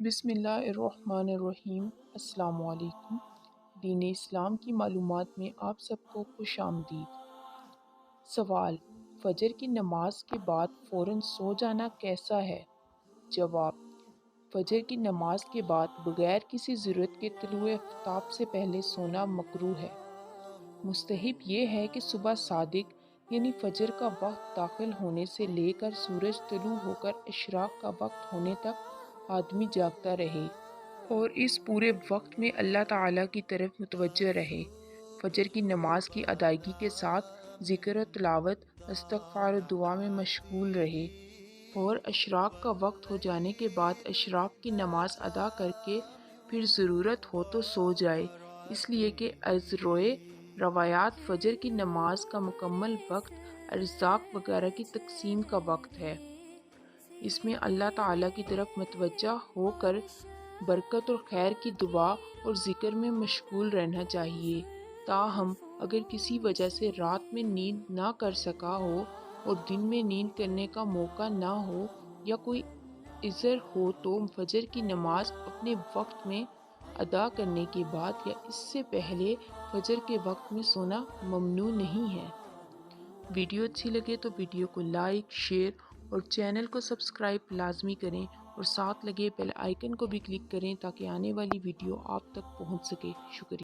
بسم اللہ الرحمن الرحیم۔ السلام علیکم۔ دین اسلام کی معلومات میں آپ سب کو خوش آمدید۔ سوال: فجر کی نماز کے بعد فوراً سو جانا کیسا ہے؟ جواب: فجر کی نماز کے بعد بغیر کسی ضرورت کے طلوع آفتاب سے پہلے سونا مکروہ ہے۔ مستحب یہ ہے کہ صبح صادق یعنی فجر کا وقت داخل ہونے سے لے کر سورج طلوع ہو کر اشراق کا وقت ہونے تک آدمی جاگتا رہے اور اس پورے وقت میں اللہ تعالیٰ کی طرف متوجہ رہے۔ فجر کی نماز کی ادائیگی کے ساتھ ذکر و تلاوت، استغفار و دعا میں مشغول رہے اور اشراق کا وقت ہو جانے کے بعد اشراق کی نماز ادا کر کے پھر ضرورت ہو تو سو جائے، اس لیے کہ از روئے روایات فجر کی نماز کا مکمل وقت ارزاق وغیرہ کی تقسیم کا وقت ہے۔ اس میں اللہ تعالیٰ کی طرف متوجہ ہو کر برکت اور خیر کی دعا اور ذکر میں مشغول رہنا چاہیے۔ تاہم اگر کسی وجہ سے رات میں نیند نہ کر سکا ہو اور دن میں نیند کرنے کا موقع نہ ہو یا کوئی عذر ہو تو فجر کی نماز اپنے وقت میں ادا کرنے کے بعد یا اس سے پہلے فجر کے وقت میں سونا ممنوع نہیں ہے۔ ویڈیو اچھی لگے تو ویڈیو کو لائک، شیئر اور چینل کو سبسکرائب لازمی کریں اور ساتھ لگے بیل آئیکن کو بھی کلک کریں تاکہ آنے والی ویڈیو آپ تک پہنچ سکے۔ شکریہ۔